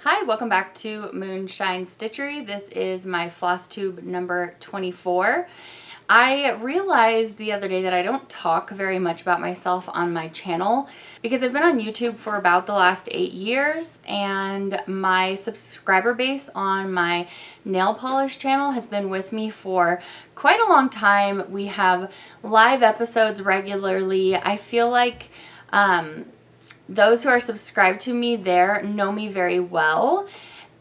Hi, welcome back to Moonshine Stitchery. This is my Flosstube number 24. I realized the other day that I don't talk very much about myself on my channel because I've been on YouTube for about the last 8 years, and my subscriber base on my nail polish channel has been with me for quite a long time. We have live episodes regularly. I feel like those who are subscribed to me there know me very well.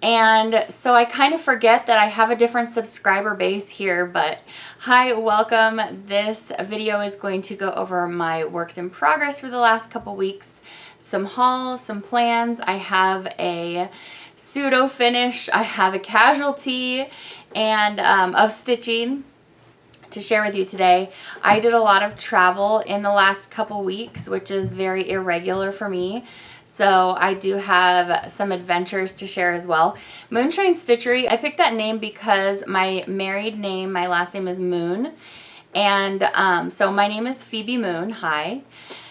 And so I kind of forget that I have a different subscriber base here, but hi, welcome. This video is going to go over my works in progress for the last couple weeks, some hauls, some plans. I have a pseudo finish, I have a casualty, and of stitching to share with you today. I did a lot of travel in the last couple weeks, which is very irregular for me. So I do have some adventures to share as well. Moonshine Stitchery, I picked that name because my married name, my last name is Moon. And so my name is Phoebe Moon. Hi.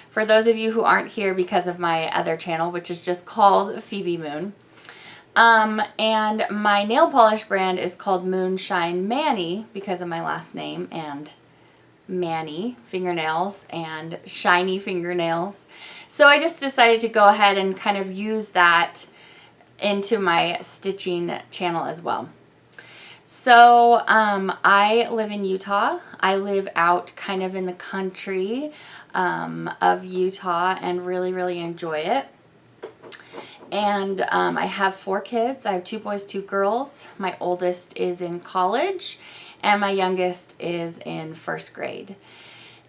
For those of you who aren't here because of my other channel, which is just called Phoebe Moon. And my nail polish brand is called Moonshine Manny because of my last name, and Manny fingernails and shiny fingernails. So I just decided to go ahead and kind of use that into my stitching channel as well. So I live in Utah. I live out kind of in the country of Utah and really enjoy it. And I have 4 kids. I have 2 boys, 2 girls. My oldest is in college, and my youngest is in 1st grade.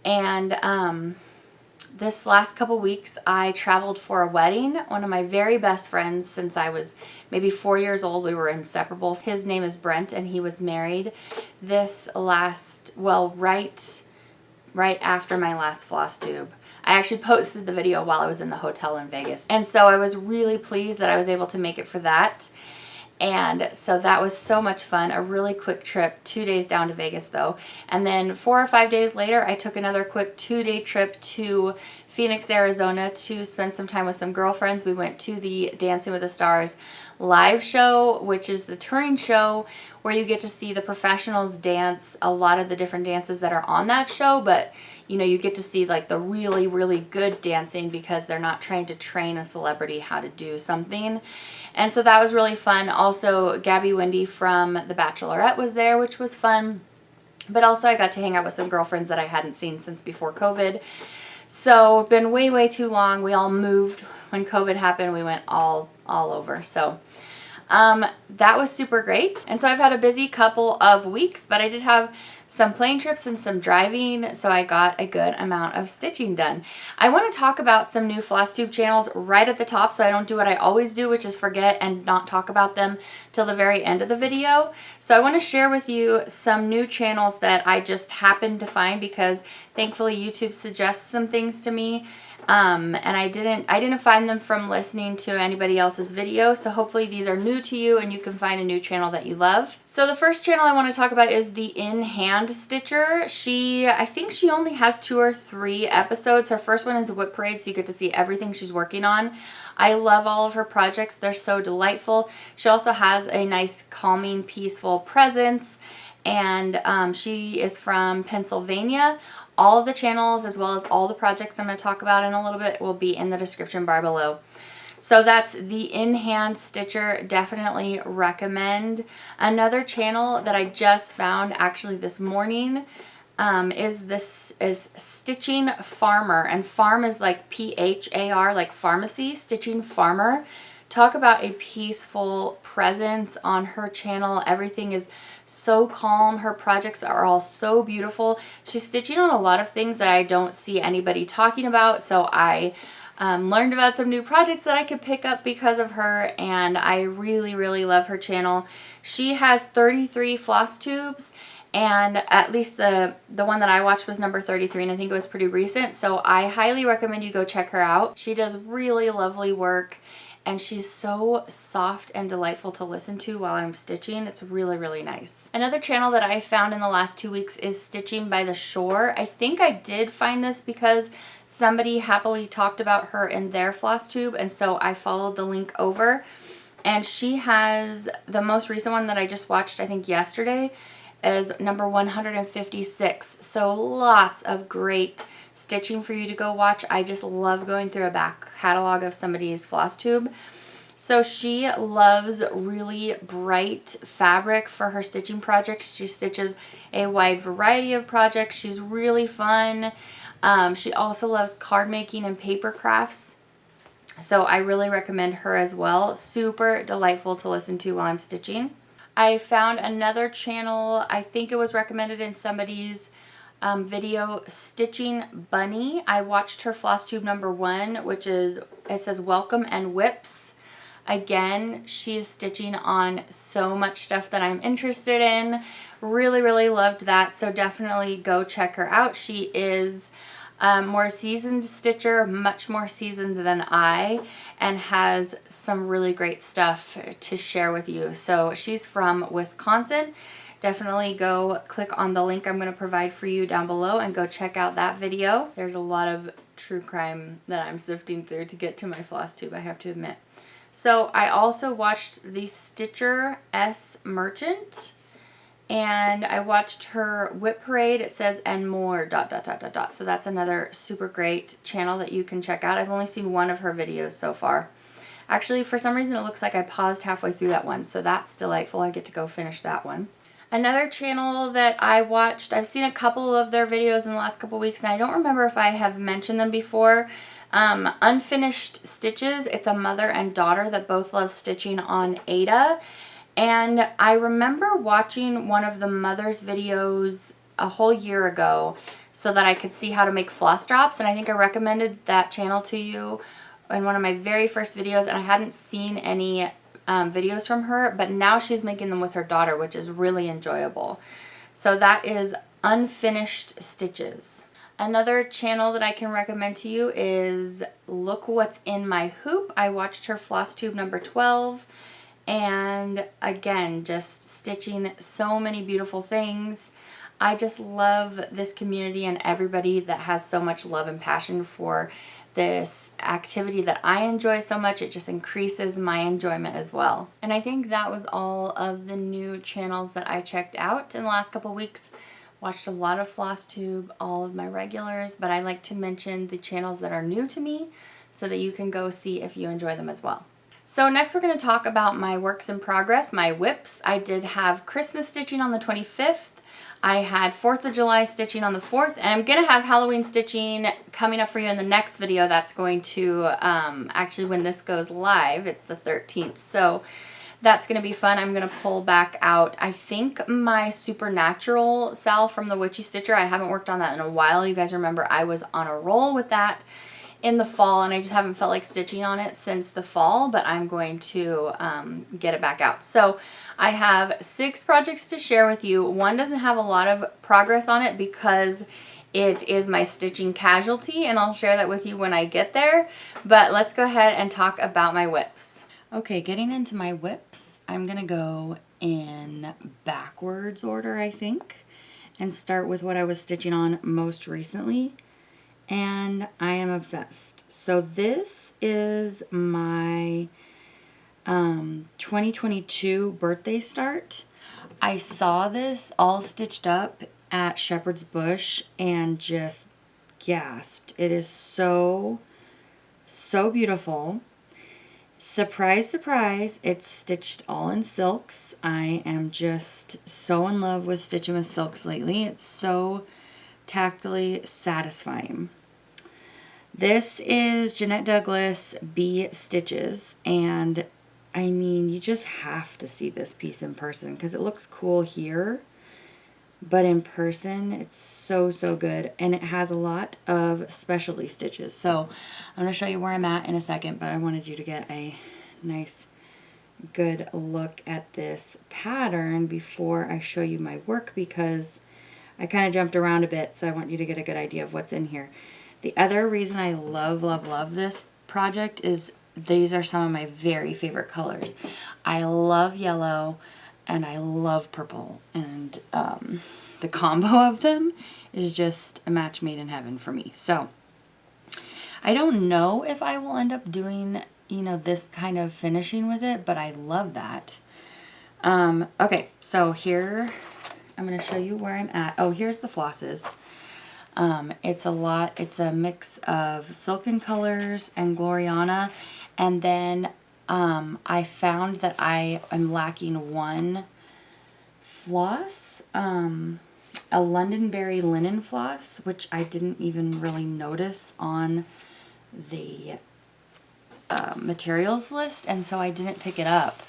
And this last couple weeks, I traveled for a wedding. One of my very best friends since I was maybe 4 years old. We were inseparable. His name is Brent, and he was married this last, well, right after my last Flosstube. I actually posted the video while I was in the hotel in Vegas. And so I was really pleased that I was able to make it for that. And so that was so much fun. A really quick trip, 2 days down to Vegas though. And then 4 or 5 days later, I took another quick 2-day trip to Phoenix, Arizona to spend some time with some girlfriends. We went to the Dancing with the Stars live show, which is the touring show where you get to see the professionals dance a lot of the different dances that are on that show, but you know, you get to see like the really good dancing because they're not trying to train a celebrity how to do something. And so that was really fun. Also, Gabby Wendy from The Bachelorette was there, which was fun. But also I got to hang out with some girlfriends that I hadn't seen since before COVID. So been way too long. We all moved when COVID happened. We went all over. So that was super great. And so I've had a busy couple of weeks, but I did have some plane trips and some driving, so I got a good amount of stitching done. I want to talk about some new Flosstube channels right at the top so I don't do what I always do, which is forget and not talk about them till the very end of the video. So I want to share with you some new channels that I just happened to find because thankfully YouTube suggests some things to me. And I didn't find them from listening to anybody else's video, so hopefully these are new to you and you can find a new channel that you love. So the first channel I want to talk about is the In Hand Stitcher. I think she only has 2 or 3 episodes. Her first one is a WIP parade, so you get to see everything she's working on. I love all of her projects. They're so delightful. She also has a nice, calming, peaceful presence, and she is from Pennsylvania. All of the channels as well as all the projects I'm going to talk about in a little bit will be in the description bar below. So that's the In Hand Stitcher. Definitely recommend. Another channel that I just found actually this morning is Stitching Farmer, and farm is like PHAR, like pharmacy. Stitching Farmer. Talk about a peaceful presence on her channel. Everything is so calm. Her projects are all so beautiful. She's stitching on a lot of things that I don't see anybody talking about, so I learned about some new projects that I could pick up because of her, and I really love her channel. She has 33 floss tubes, and at least the one that I watched was number 33, and I think it was pretty recent, so I highly recommend you go check her out. She does really lovely work, and she's so soft and delightful to listen to while I'm stitching. It's really nice. Another channel that I found in the last 2 weeks is Stitching by the Shore. I think I did find this because somebody happily talked about her in their Flosstube, and so I followed the link over. And she has the most recent one that I just watched, I think yesterday, is number 156. So lots of great stitching for you to go watch. I just love going through a back catalog of somebody's floss tube. So she loves really bright fabric for her stitching projects. She stitches a wide variety of projects. She's really fun. She also loves card making and paper crafts. So I really recommend her as well. Super delightful to listen to while I'm stitching. I found another channel, I think it was recommended in somebody's video, Stitching Bunny. I watched her floss tube number 1, which is, it says welcome and WIPS. Again, she is stitching on so much stuff that I'm interested in. Really, really loved that. So definitely go check her out. She is more seasoned stitcher, much more seasoned than I, and has some really great stuff to share with you. So she's from Wisconsin. Definitely go click on the link I'm going to provide for you down below and go check out that video. There's a lot of true crime that I'm sifting through to get to my floss tube, I have to admit. So I also watched the Stitcher S Merchant, and I watched her Whip Parade. It says and more ... So that's another super great channel that you can check out. I've only seen one of her videos so far. Actually, for some reason it looks like I paused halfway through that one, so that's delightful. I get to go finish that one. Another channel that I watched, I've seen a couple of their videos in the last couple weeks, and I don't remember if I have mentioned them before. Unfinished Stitches. It's a mother and daughter that both love stitching on Ada. And I remember watching one of the mother's videos a whole year ago so that I could see how to make floss drops. And I think I recommended that channel to you in one of my very first videos, and I hadn't seen any videos from her, but now she's making them with her daughter, which is really enjoyable. So that is Unfinished Stitches. Another channel that I can recommend to you is Look What's in My Hoop. I watched her floss tube number 12. And again, just stitching so many beautiful things. I just love this community and everybody that has so much love and passion for this activity that I enjoy so much. It just increases my enjoyment as well. And I think that was all of the new channels that I checked out in the last couple weeks. Watched a lot of Flosstube, all of my regulars, but I like to mention the channels that are new to me so that you can go see if you enjoy them as well. So next we're going to talk about my works in progress, my WIPs. I did have Christmas stitching on the 25th. I had 4th of July stitching on the 4th, and I'm going to have Halloween stitching coming up for you in the next video. That's going to, actually when this goes live, it's the 13th. So that's going to be fun. I'm going to pull back out, I think, my Supernatural Sal from the Witchy Stitcher. I haven't worked on that in a while. You guys remember I was on a roll with that in the fall, and I just haven't felt like stitching on it since the fall, but I'm going to get it back out. So I have 6 projects to share with you. One doesn't have a lot of progress on it because it is my stitching casualty, and I'll share that with you when I get there. But let's go ahead and talk about my WIPs. Okay, getting into my WIPs, I'm gonna go in backwards order, I think, and start with what I was stitching on most recently. And I am obsessed. So this is my 2022 birthday start. I saw this all stitched up at Shepherd's Bush and just gasped. It is so, so beautiful. Surprise, surprise, it's stitched all in silks. I am just so in love with stitching with silks lately. It's so tactily satisfying. This is Jeanette Douglas Bee Stitches, and I mean, you just have to see this piece in person because it looks cool here, but in person it's so, so good, and it has a lot of specialty stitches. So I'm going to show you where I'm at in a second, but I wanted you to get a nice good look at this pattern before I show you my work, because I kind of jumped around a bit, so I want you to get a good idea of what's in here. The other reason I love, love, love this project is these are some of my very favorite colors. I love yellow and I love purple, and the combo of them is just a match made in heaven for me. So I don't know if I will end up doing you know, this kind of finishing with it, but I love that. Okay, so here, I'm going to show you where I'm at. Oh, here's the flosses. It's a mix of Silken Colors and Gloriana. And then I found that I am lacking one floss, a Londonberry linen floss, which I didn't even really notice on the materials list. And so I didn't pick it up.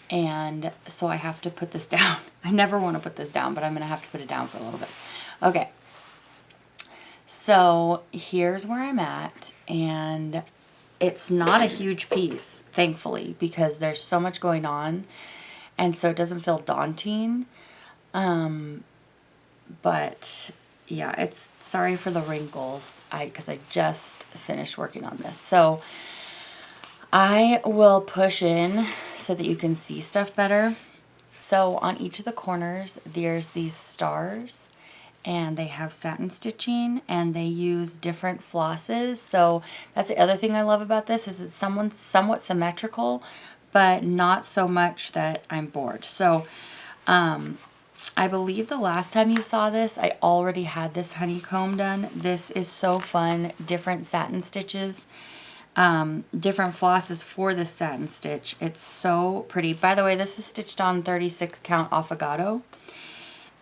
And so I have to put this down. I never want to put this down, but I'm going to have to put it down for a little bit. Okay. So here's where I'm at, and it's not a huge piece, thankfully, because there's so much going on, and so it doesn't feel daunting. But yeah, it's, sorry for the wrinkles, because I just finished working on this. So I will push in so that you can see stuff better. So on each of the corners, there's these stars, and they have satin stitching, and they use different flosses. So that's the other thing I love about this, is it's somewhat symmetrical, but not so much that I'm bored. So I believe the last time you saw this, I already had this honeycomb done. This is so fun. Different satin stitches, different flosses for this satin stitch. It's so pretty. By the way, this is stitched on 36 count affogato.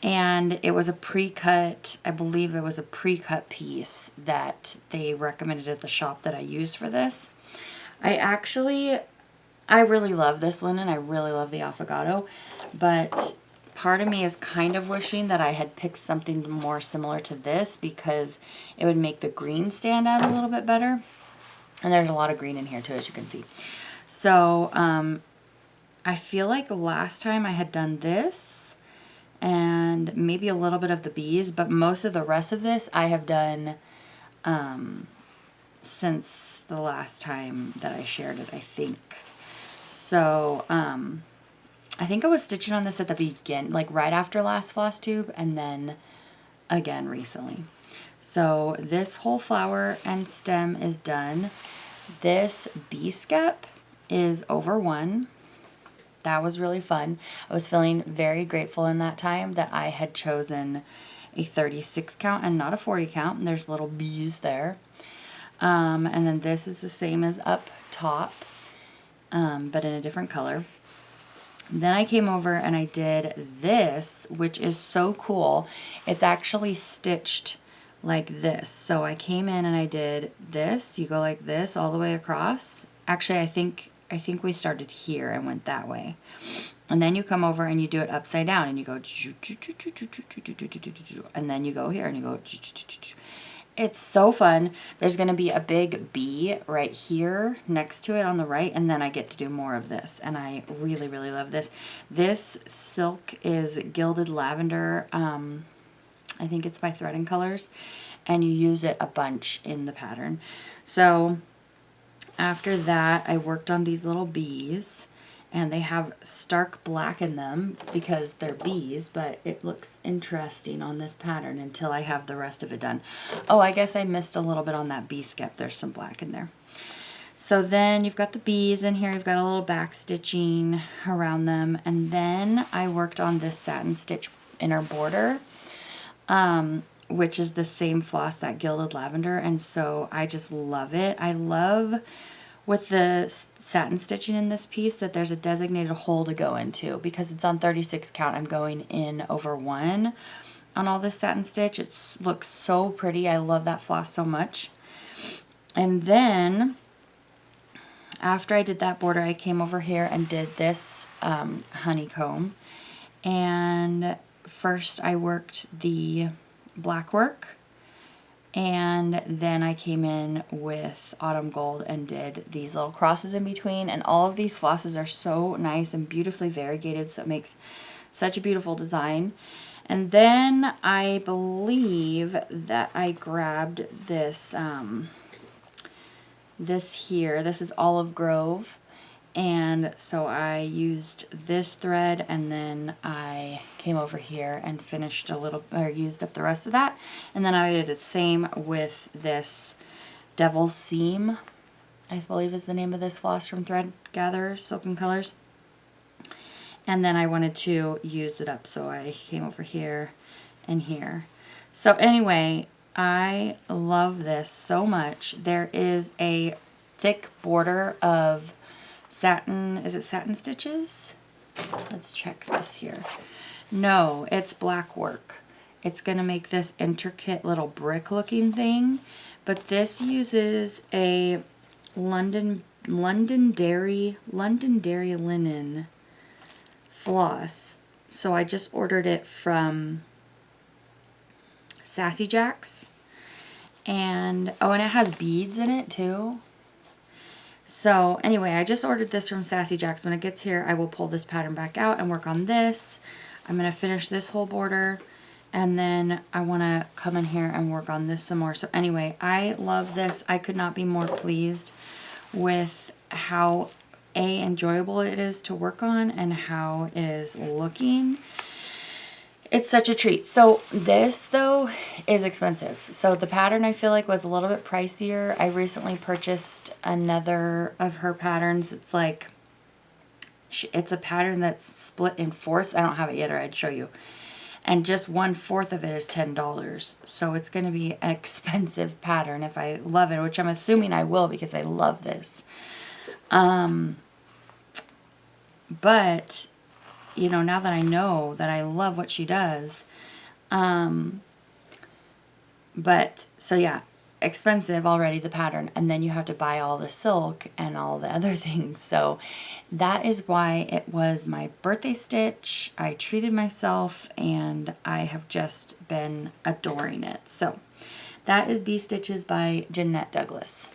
And it was a pre-cut, I believe it was a pre-cut piece that they recommended at the shop that I used for this. I really love this linen. I really love the affogato. But part of me is kind of wishing that I had picked something more similar to this, because it would make the green stand out a little bit better. And there's a lot of green in here too, as you can see. So I feel like last time I had done this, and maybe a little bit of the bees, but most of the rest of this I have done since the last time that I shared it, I think. So I think I was stitching on this at the beginning, like right after last Flosstube, and then again recently. So this whole flower and stem is done. This bee skep is over 1. That was really fun. I was feeling very grateful in that time that I had chosen a 36 count and not a 40 count. And there's little bees there. And then this is the same as up top, but in a different color. Then I came over and I did this, which is so cool. It's actually stitched like this. So I came in and I did this. You go like this all the way across. Actually, I think we started here and went that way. And then you come over and you do it upside down, and you go, and then you go here and you go. It's so fun. There's going to be a big bee right here next to it on the right, and then I get to do more of this, and I really, really love this. This silk is Gilded Lavender. I think it's by Thread and Colors, and you use it a bunch in the pattern. So after that, I worked on these little bees, and they have stark black in them because they're bees, but it looks interesting on this pattern until I have the rest of it done. Oh, I guess I missed a little bit on that bee skep. There's some black in there. So then you've got the bees in here. You've got a little back stitching around them. And then I worked on this satin stitch inner border, which is the same floss, that Gilded Lavender. And so I just love it. I love with the satin stitching in this piece that there's a designated hole to go into, because it's on 36 count. I'm going in over 1 on all this satin stitch. It looks so pretty. I love that floss so much. And then after I did that border, I came over here and did this honeycomb. And first I worked the black work, and then I came in with autumn gold and did these little crosses in between. And all of these flosses are so nice and beautifully variegated, so it makes such a beautiful design. And then I believe that I grabbed this this is Olive Grove, and so I used this thread, and then I came over here and finished used up the rest of that. And then I did the same with this Devil's Seam I believe is the name of this floss from Thread Gatherers, Silken Colors. And then I wanted to use it up, so I came over here and here. So anyway, I love this so much. There is a thick border of satin, is it satin stitches? Let's check this here. No, it's black work. It's going to make this intricate little brick looking thing, but this uses a London Dairy linen floss. So I just ordered it from Sassy Jacks, and oh, and it has beads in it too. So anyway, I just ordered this from Sassy Jacks. When it gets here, I will pull this pattern back out and work on this. I'm going to finish this whole border, and then I want to come in here and work on this some more. So anyway, I love this. I could not be more pleased with how enjoyable it is to work on and how it is looking. It's such a treat. So this though is expensive. So the pattern I feel like was a little bit pricier. I recently purchased another of her patterns. It's like, it's a pattern that's split in fourths. I don't have it yet, or I'd show you. And just 1/4 of it is $10. So it's going to be an expensive pattern if I love it, which I'm assuming I will because I love this. But you know, now that I know that I love what she does, but so yeah, expensive already, the pattern, and then you have to buy all the silk and all the other things. So that is why it was my birthday stitch. I treated myself and I have just been adoring it. So that is Bee Stitches by Jeanette Douglas.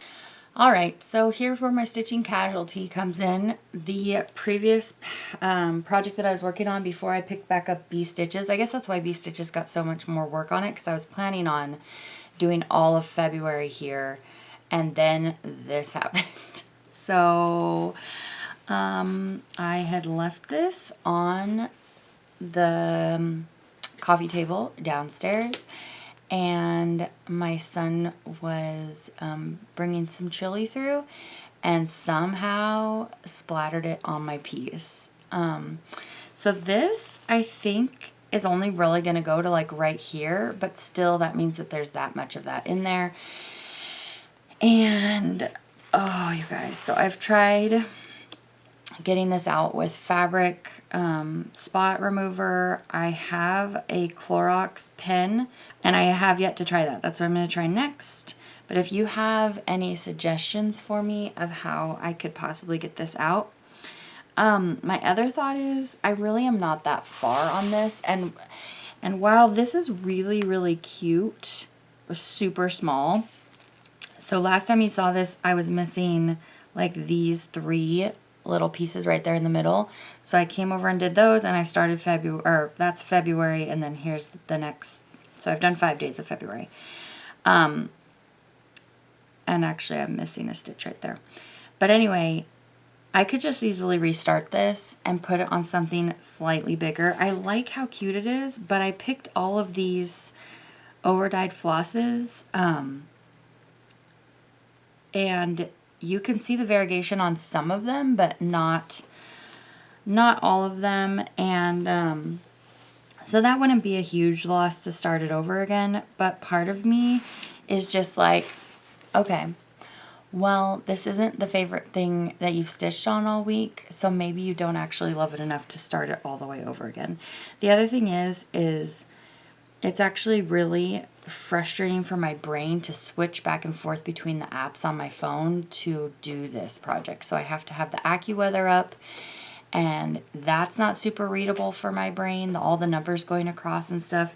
Alright, so here's where my stitching casualty comes in. The previous project that I was working on before I picked back up Bee Stitches, I guess that's why Bee Stitches got so much more work on it, because I was planning on doing all of February here, and then this happened. So I had left this on the coffee table downstairs, and my son was bringing some chili through and somehow splattered it on my piece. So this, I think, is only really going to go to like right here, but still that means that there's that much of that in there. And oh, you guys, so I've tried getting this out with fabric spot remover. I have a Clorox pen, and I have yet to try that. That's what I'm going to try next. But if you have any suggestions for me of how I could possibly get this out. My other thought is I really am not that far on this, and while this is really, really cute, super small. So last time you saw this, I was missing like these 3 little pieces right there in the middle. So I came over and did those, and I started February, or that's February, and then here's the next. So I've done 5 days of February. And actually I'm missing a stitch right there. But anyway, I could just easily restart this and put it on something slightly bigger. I like how cute it is, but I picked all of these over-dyed flosses, and you can see the variegation on some of them, but not all of them. And so that wouldn't be a huge loss to start it over again. But part of me is just like, okay, well, this isn't the favorite thing that you've stitched on all week, so maybe you don't actually love it enough to start it all the way over again. The other thing is it's actually really frustrating for my brain to switch back and forth between the apps on my phone to do this project. So I have to have the AccuWeather up, and that's not super readable for my brain, all the numbers going across and stuff.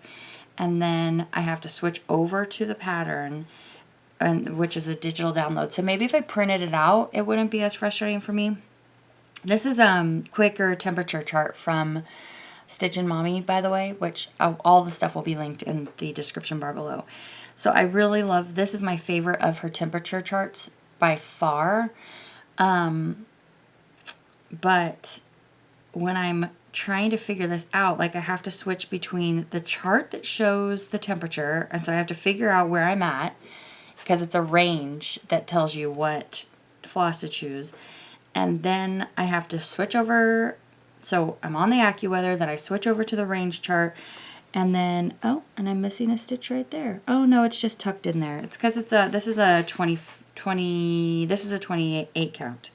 And then I have to switch over to the pattern, and which is a digital download. So maybe if I printed it out, it wouldn't be as frustrating for me. This is Quaker temperature chart from Stitchin Mommy, by the way, which all the stuff will be linked in the description bar below. So I really love, this is my favorite of her temperature charts by far. But when I'm trying to figure this out, like I have to switch between the chart that shows the temperature, and so I have to figure out where I'm at, because it's a range that tells you what floss to choose. And then I have to switch over. So I'm on the AccuWeather, then I switch over to the range chart. And then, oh, and I'm missing a stitch right there. Oh no, it's just tucked in there. It's because it's this is a 20, this is a 28 count.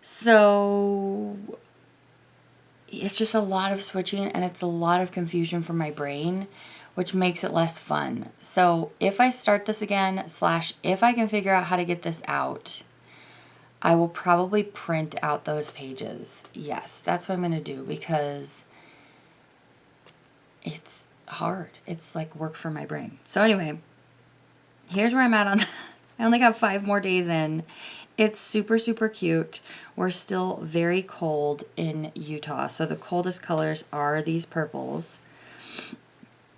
So it's just a lot of switching and it's a lot of confusion for my brain, which makes it less fun. So if I start this again, if I can figure out how to get this out, I will probably print out those pages. Yes, that's what I'm going to do because it's hard. It's like work for my brain. So anyway, here's where I'm at on that. I only got 5 more days in. It's super, super cute. We're still very cold in Utah. So the coldest colors are these purples.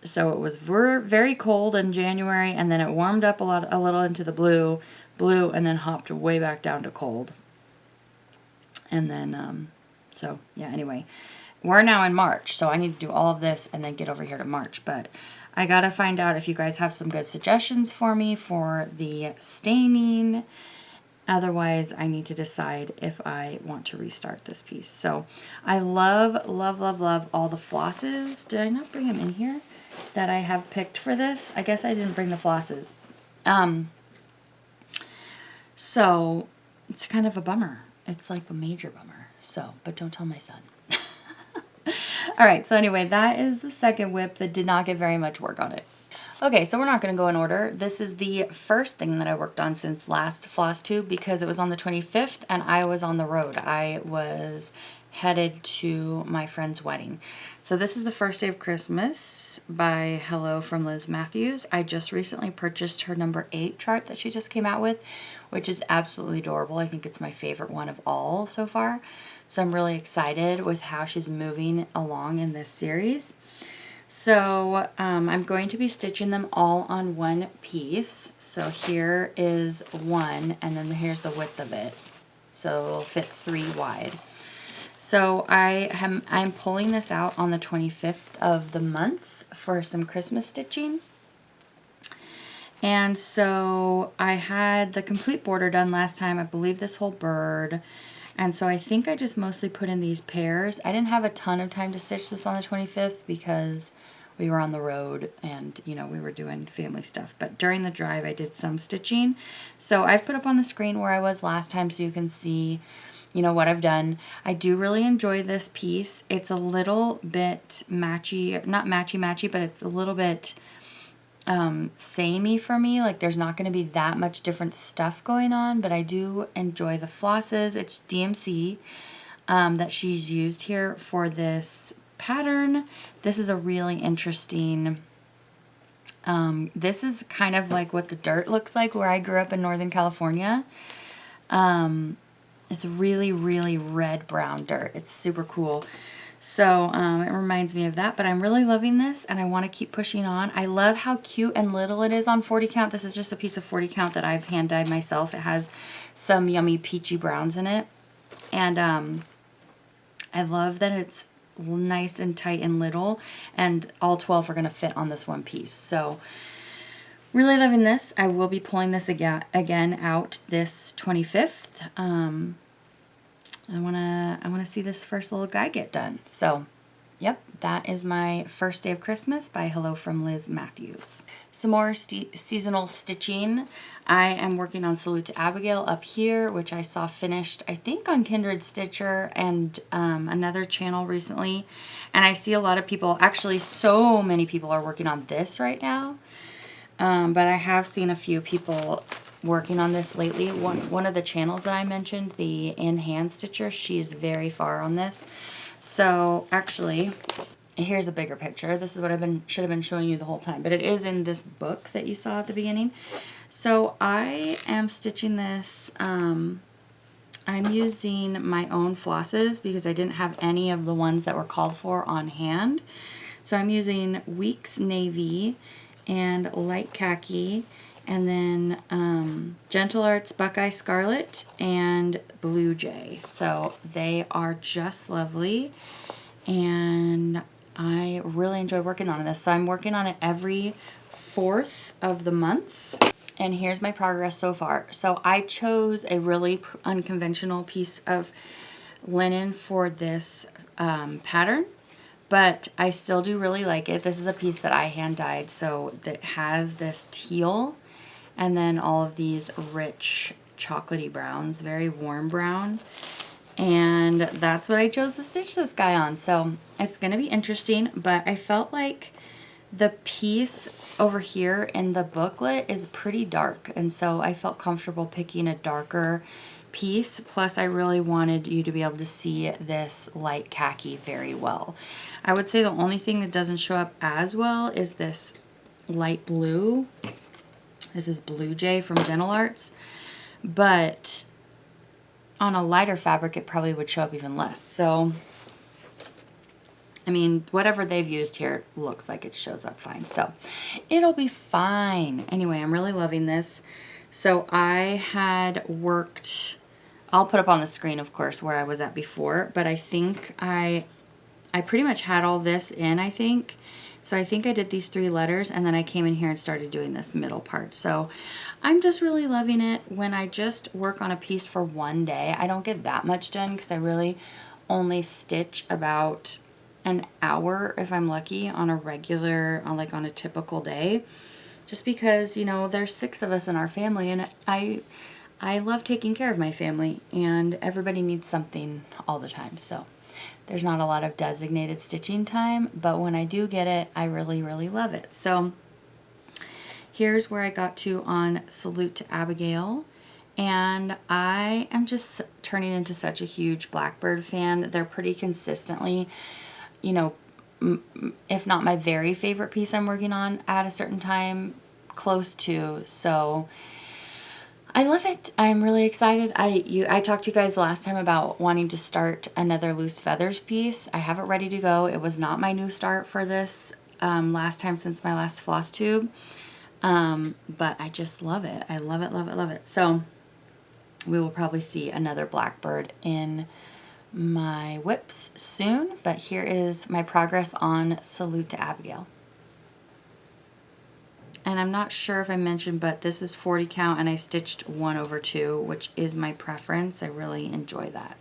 So it was very cold in January, and then it warmed up a little into the blue, and then hopped way back down to cold. And then, so yeah, anyway, we're now in March, so I need to do all of this and then get over here to March. But I gotta find out if you guys have some good suggestions for me for the staining. Otherwise, I need to decide if I want to restart this piece. So I love, love, love, love all the flosses. Did I not bring them in here that I have picked for this? I guess I didn't bring the flosses. So it's kind of a bummer. It's like a major bummer. So, but don't tell my son. All right, so anyway, that is the second WIP that did not get very much work on it. Okay, so we're not going to go in order. This is the first thing that I worked on since last Flosstube because it was on the 25th and I was on the road. I was headed to my friend's wedding. So this is the first day of Christmas by Hello from Liz Matthews. I just recently purchased her number 8 chart that she just came out with, which is absolutely adorable. I think it's my favorite one of all so far. So I'm really excited with how she's moving along in this series. So I'm going to be stitching them all on one piece. So here is one, and then here's the width of it. So it'll fit 3 wide. So I'm pulling this out on the 25th of the month for some Christmas stitching. And so I had the complete border done last time. I believe this whole bird. And so I think I just mostly put in these pairs. I didn't have a ton of time to stitch this on the 25th because we were on the road and, you know, we were doing family stuff. But during the drive, I did some stitching. So I've put up on the screen where I was last time so you can see, you know, what I've done. I do really enjoy this piece. It's a little bit matchy, not matchy-matchy, but it's a little bit samey for me. Like there's not going to be that much different stuff going on, but I do enjoy the flosses. It's DMC that she's used here for this pattern. This is a really interesting, this is kind of like what the dirt looks like where I grew up in Northern California. It's really, really red-brown dirt. It's super cool. So it reminds me of that, but I'm really loving this and I want to keep pushing on. I love how cute and little it is on 40 count. This is just a piece of 40 count that I've hand dyed myself. It has some yummy peachy browns in it. And I love that it's nice and tight and little, and all 12 are going to fit on this one piece. So really loving this. I will be pulling this again out this 25th. I wanna see this first little guy get done. So, yep, that is my first day of Christmas by Hello from Liz Matthews. Some more seasonal stitching. I am working on Salute to Abigail up here, which I saw finished, I think, on Kindred Stitcher and another channel recently. And I see a lot of people, actually so many people are working on this right now. But I have seen a few people working on this lately. One of the channels that I mentioned, the In Hand Stitcher, she's very far on this. So actually, here's a bigger picture. This is what should have been showing you the whole time, but it is in this book that you saw at the beginning. So I am stitching this. I'm using my own flosses because I didn't have any of the ones that were called for on hand. So I'm using Weeks Navy and Light Khaki, and then Gentle Arts Buckeye Scarlet and Blue Jay. So they are just lovely, and I really enjoy working on this. So I'm working on it every 4th of the month. And here's my progress so far. So I chose a really unconventional piece of linen for this pattern, but I still do really like it. This is a piece that I hand dyed, so that has this teal and then all of these rich chocolatey browns, very warm brown. And that's what I chose to stitch this guy on. So it's going to be interesting, but I felt like the piece over here in the booklet is pretty dark, and so I felt comfortable picking a darker piece. Plus I really wanted you to be able to see this light khaki very well. I would say the only thing that doesn't show up as well is this light blue. This is Blue Jay from Gentle Arts, but on a lighter fabric it probably would show up even less. So I mean, whatever they've used here looks like it shows up fine. So it'll be fine. Anyway, I'm really loving this. So I had worked, I'll put up on the screen, of course, where I was at before, but I think I pretty much had all this in, I think. So I think I did these 3 letters, and then I came in here and started doing this middle part. So I'm just really loving it. When I just work on a piece for one day, I don't get that much done because I really only stitch about an hour if I'm lucky on a regular, on a typical day, just because, you know, there's 6 of us in our family, and I love taking care of my family, and everybody needs something all the time. So there's not a lot of designated stitching time, but when I do get it, I really, really love it. So here's where I got to on Salute to Abigail. And I am just turning into such a huge Blackbird fan. They're pretty consistently, you know, if not my very favorite piece I'm working on at a certain time, close to. So I love it. I'm really excited. I talked to you guys last time about wanting to start another Loose Feathers piece. I have it ready to go. It was not my new start for this last time since my last Flosstube. But I just love it. I love it, love it, love it. So we will probably see another Blackbird in my WIPS soon, but here is my progress on Salute to Abigail. And I'm not sure if I mentioned, but this is 40 count, and I stitched 1/2, which is my preference. I really enjoy that.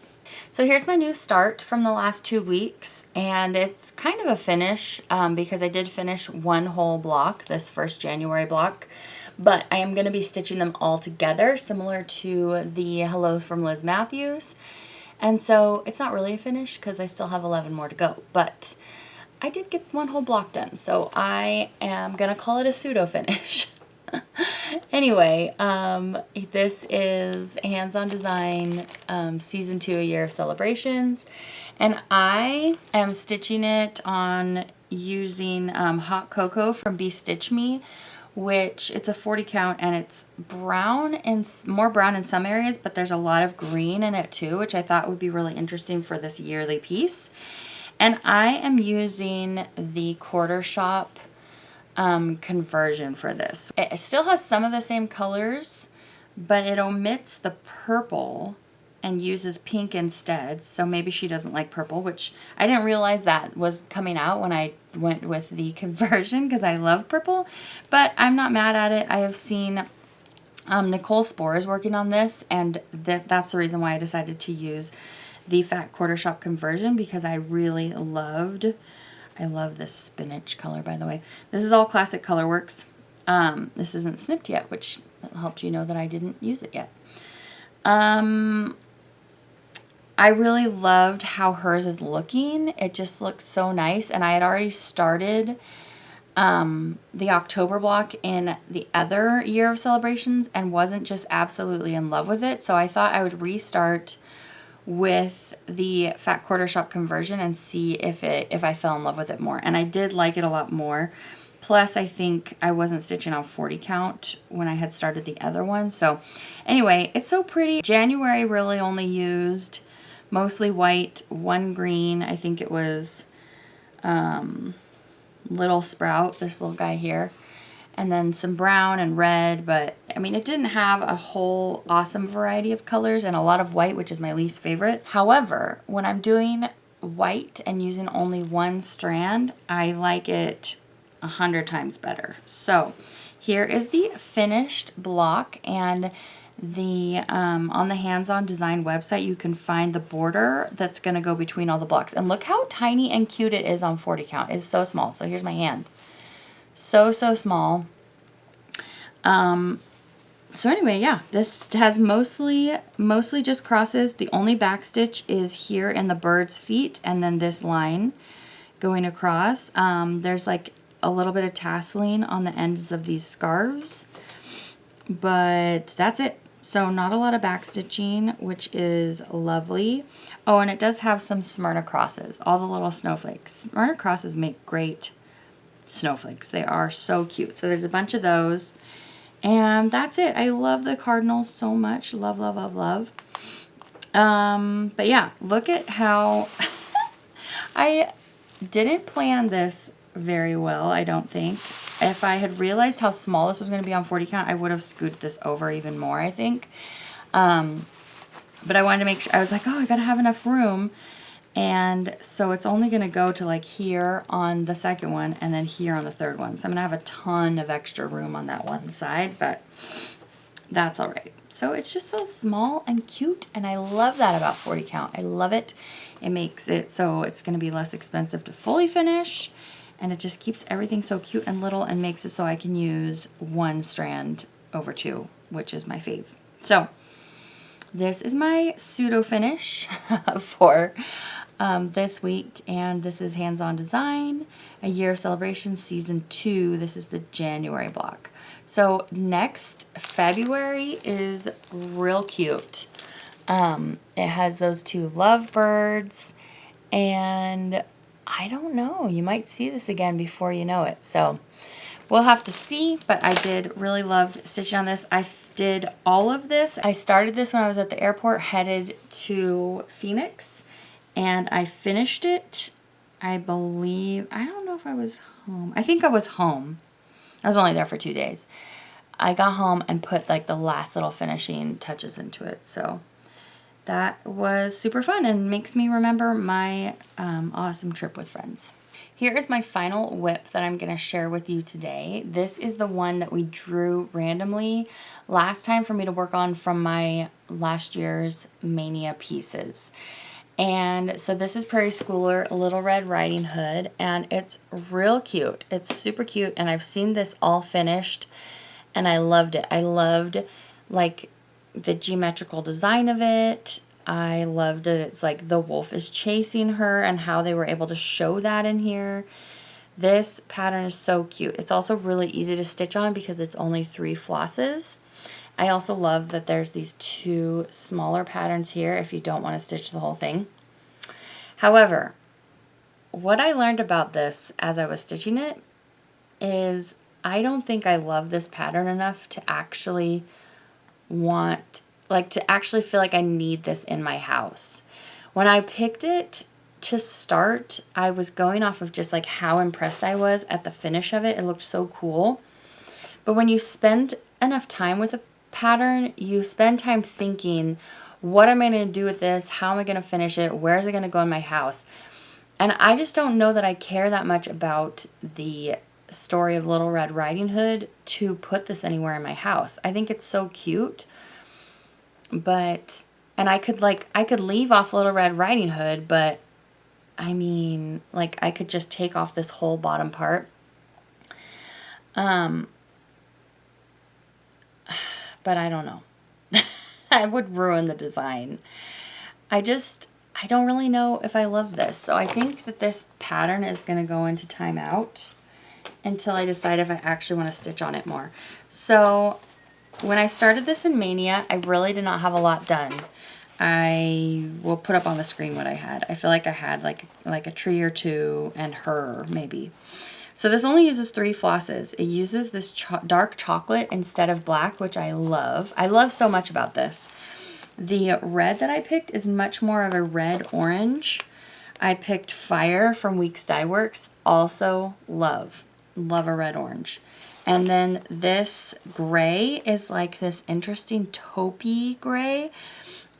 So here's my new start from the last 2 weeks, and it's kind of a finish because I did finish one whole block, this first January block, but I am going to be stitching them all together, similar to the Hello from Liz Matthews. And so it's not really a finish because I still have 11 more to go, but I did get one whole block done, so I am going to call it a pseudo finish. Anyway, this is Hands-On Design Season 2, A Year of Celebrations, and I am stitching it on using Hot Cocoa from Be Stitch Me, which it's a 40 count, and it's brown and more brown in some areas, but there's a lot of green in it too, which I thought would be really interesting for this yearly piece. And I am using the Quarter Shop conversion for this. It still has some of the same colors, but it omits the purple and uses pink instead. So maybe she doesn't like purple, which I didn't realize that was coming out when I went with the conversion because I love purple, but I'm not mad at it. I have seen Nicole Spores working on this, and that's the reason why I decided to use the Fat Quarter Shop conversion, because I really loved, I love this spinach color, by the way. This is all Classic Colorworks. This isn't snipped yet, which helped you know that I didn't use it yet. I really loved how hers is looking. It just looks so nice, and I had already started the October block in the other Year of Celebrations and wasn't just absolutely in love with it, so I thought I would restart with the Fat Quarter Shop conversion and see if I fell in love with it more. And I did like it a lot more. Plus, I think I wasn't stitching on 40 count when I had started the other one. So anyway, it's so pretty. January really only used mostly white, 1 green. I think it was Little Sprout, this little guy here. And then some brown and red, but I mean, it didn't have a whole awesome variety of colors, and a lot of white, which is my least favorite. However, when I'm doing white and using only 1 strand, I like it 100 times better. So Here is the finished block, and the on the Hands-On Design website you can find the border that's going to go between all the blocks. And look how tiny and cute it is on 40 count. It's so small. So here's my hand. So small. So anyway, yeah, this has mostly just crosses. The only back stitch is here in the bird's feet, and then this line going across. There's like a little bit of tasseling on the ends of these scarves, but that's it. So not a lot of back stitching, which is lovely. Oh, and it does have some Smyrna crosses, all the little snowflakes. Smyrna crosses make great snowflakes. They are so cute. So there's a bunch of those. And that's it. I love the cardinals so much. Love, love, love, love. But yeah, look at how I didn't plan this very well, I don't think. If I had realized how small this was going to be on 40 count, I would have scooted this over even more, I think. But I wanted to make sure, I was like, oh, I got to have enough room. And so it's only going to go to like here on the second one and then here on the third one. So I'm going to have a ton of extra room on that one side, but that's all right. So it's just so small and cute, and I love that about 40 count. I love it. It makes it so it's going to be less expensive to fully finish, and it just keeps everything so cute and little and makes it so I can use one strand over two, which is my fave. So this is my pseudo finish for this week, and this is Hands-On Design, A Year of Celebration Season 2. This is the January block. So next February is real cute. It has those two lovebirds, and I don't know, you might see this again before you know it. So we'll have to see, but I did really love stitching on this. I did all of this. I started this when I was at the airport headed to Phoenix, and I finished it, I believe, I don't know if I was home. I think I was home. I was only there for 2 days. I got home and put like the last little finishing touches into it. So that was super fun and makes me remember my awesome trip with friends. Here is my final WIP that I'm going to share with you today. This is the one that we drew randomly last time for me to work on from my last year's Mania pieces. And so this is Prairie Schooler Little Red Riding Hood, and it's real cute. It's super cute, and I've seen this all finished, and I loved it. I loved like the geometrical design of it. I loved it. It's like the wolf is chasing her and how they were able to show that in here. This pattern is so cute. It's also really easy to stitch on because it's only 3 flosses. I also love that there's these 2 smaller patterns here if you don't want to stitch the whole thing. However, what I learned about this as I was stitching it is I don't think I love this pattern enough to actually want, like, to actually feel like I need this in my house. When I picked it to start, I was going off of just like how impressed I was at the finish of it. It looked so cool. But when you spend enough time with a pattern, you spend time thinking, what am I going to do with this? How am I going to finish it? Where is it going to go in my house? And I just don't know that I care that much about the story of Little Red Riding Hood to put this anywhere in my house. I think it's so cute, but, and I could leave off Little Red Riding Hood, but I mean, like, I could just take off this whole bottom part. But I don't know. I would ruin the design. I don't really know if I love this. So I think that this pattern is going to go into timeout until I decide if I actually want to stitch on it more. So when I started this in Mania, I really did not have a lot done. I will put up on the screen what I had. I feel like I had like a tree or 2 and her maybe. So this only uses 3 flosses. It uses this dark chocolate instead of black, which I love. I love so much about this. The red that I picked is much more of a red-orange. I picked Fire from Weeks Dye Works. Also love a red-orange. And then this gray is like this interesting taupey gray.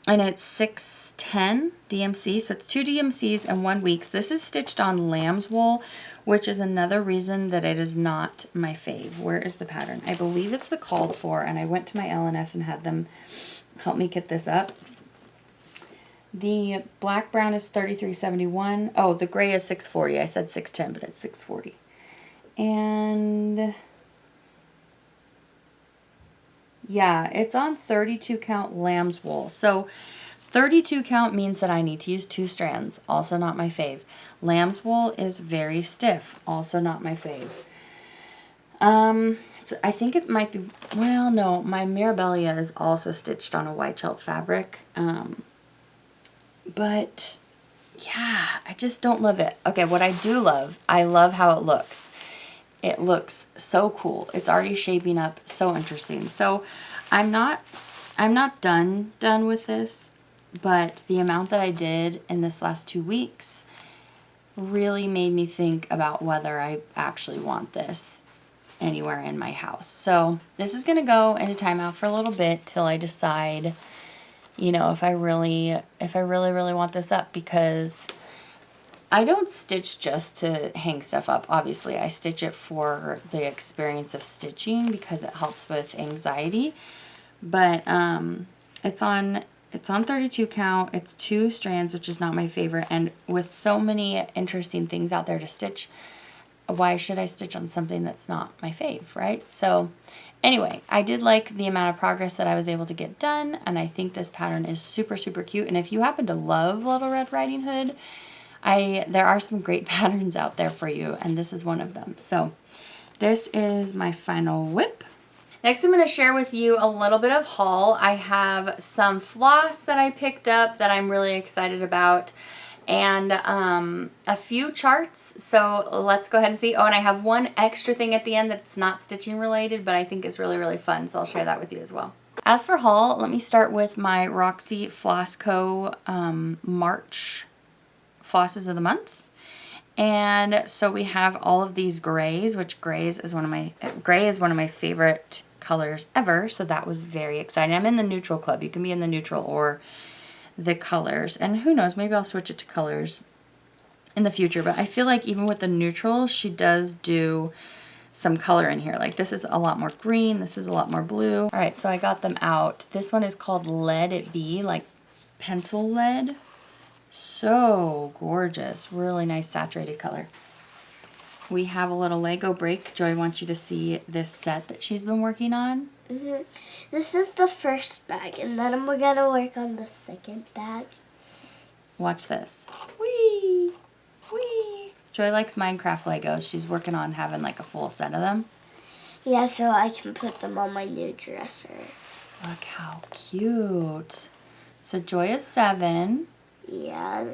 and it's 610 DMC, so it's 2 DMCs and 1 weeks. This is stitched on lamb's wool, which is another reason that it is not my fave. Where is the pattern? I believe it's the called for, and I went to my LNS and had them help me get this up. The black brown is 33.71. Oh, the gray is 640. I said 610, but it's 640. And yeah, it's on 32 count lamb's wool. So 32 count means that I need to use 2 strands. Also not my fave. Lamb's wool is very stiff. Also not my fave. So I think it might be, well, no, my Mirabella is also stitched on a white chelt fabric. But yeah, I just don't love it. Okay, what I do love, I love how it looks. It looks so cool. It's already shaping up so interesting. So I'm not done with this, but the amount that I did in this last 2 weeks really made me think about whether I actually want this anywhere in my house. So this is going to go into timeout for a little bit till I decide, you know, if I really want this up, because I don't stitch just to hang stuff up. Obviously, I stitch it for the experience of stitching because it helps with anxiety. But it's on 32 count. It's 2 strands, which is not my favorite. And with so many interesting things out there to stitch, why should I stitch on something that's not my fave, right? So anyway, I did like the amount of progress that I was able to get done, and I think this pattern is super, super cute. And if you happen to love Little Red Riding Hood, there are some great patterns out there for you, and this is one of them. So this is my final WIP. Next, I'm going to share with you a little bit of haul. I have some floss that I picked up that I'm really excited about, and a few charts. So let's go ahead and see. Oh, and I have one extra thing at the end that's not stitching related, but I think is really, really fun. So I'll share that with you as well. As for haul, let me start with my Roxy Floss Co. March flosses of the month. And so we have all of these grays, which gray is one of my favorite colors ever. So that was very exciting. I'm in the neutral club. You can be in the neutral or the colors, and who knows, maybe I'll switch it to colors in the future. But I feel like even with the neutral, she does do some color in here. Like this is a lot more green, this is a lot more blue. All right, so I got them out. This one is called Let It Be, like pencil lead. So gorgeous, really nice saturated color. We have a little Lego break. Joy wants you to see this set that she's been working on. This is the first bag, and then we're gonna work on the second bag. Watch this. Whee! Whee! Joy likes Minecraft Legos. She's working on having like a full set of them. Yeah, so I can put them on my new dresser. Look how cute. So Joy is 7. Yeah.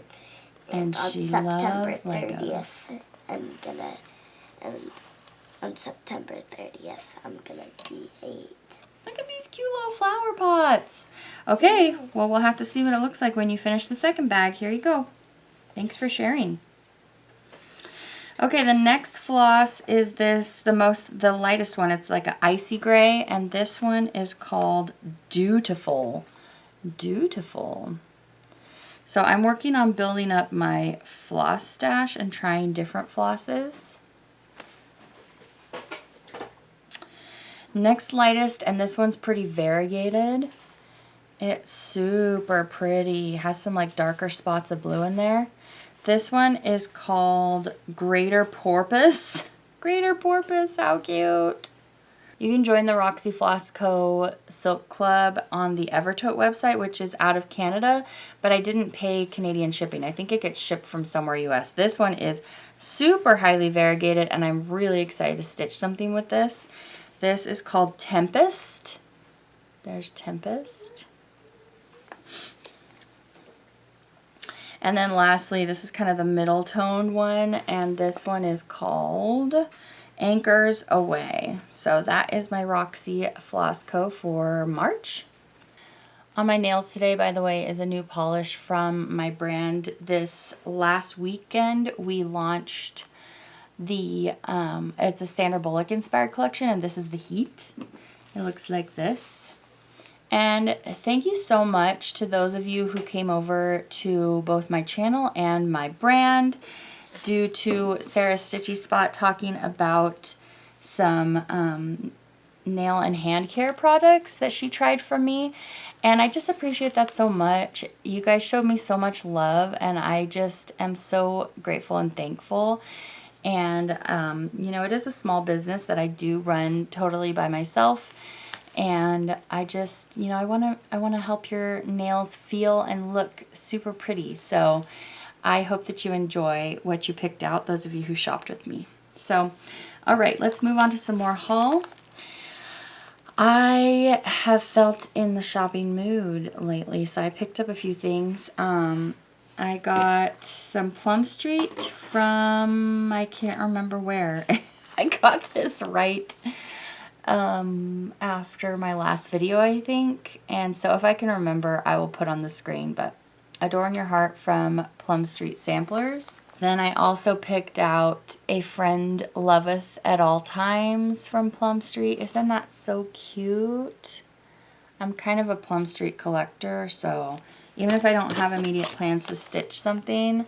And on she September loves 30th, Legos. On September 30th, I'm gonna be 8. Look at these cute little flower pots. Okay, well, we'll have to see what it looks like when you finish the second bag. Here you go. Thanks for sharing. Okay, the next floss is the lightest one. It's like an icy gray, and this one is called Dutiful. Dutiful. So I'm working on building up my floss stash and trying different flosses. Next lightest, and this one's pretty variegated. It's super pretty. Has some like darker spots of blue in there. This one is called Greater Porpoise. Greater Porpoise, how cute. You can join the Roxy Floss Co. Silk Club on the Evertote website, which is out of Canada, but I didn't pay Canadian shipping. I think it gets shipped from somewhere US. This one is super highly variegated, and I'm really excited to stitch something with this. This is called Tempest. There's Tempest. And then lastly, this is kind of the middle toned one, and this one is called Anchors Away. So that is my Roxy Floss Co. for March. On my nails today, by the way, is a new polish from my brand. This last weekend, we launched the, it's a Sandra Bullock inspired collection, and this is the Heat. It looks like this. And thank you so much to those of you who came over to both my channel and my brand due to Sarah's Stitchy Spot talking about some nail and hand care products that she tried from me. And I just appreciate that so much. You guys showed me so much love, and I just am so grateful and thankful. And, you know, it is a small business that I do run totally by myself. And I just, you know, I want to help your nails feel and look super pretty. So I hope that you enjoy what you picked out, those of you who shopped with me. So, all right, let's move on to some more haul. I have felt in the shopping mood lately, so I picked up a few things. I got some Plum Street from, I can't remember where. I got this right after my last video, I think. And so if I can remember, I will put on the screen. But Adorn Your Heart from Plum Street Samplers. Then I also picked out A Friend Loveth at All Times from Plum Street. Isn't that so cute? I'm kind of a Plum Street collector, so even if I don't have immediate plans to stitch something,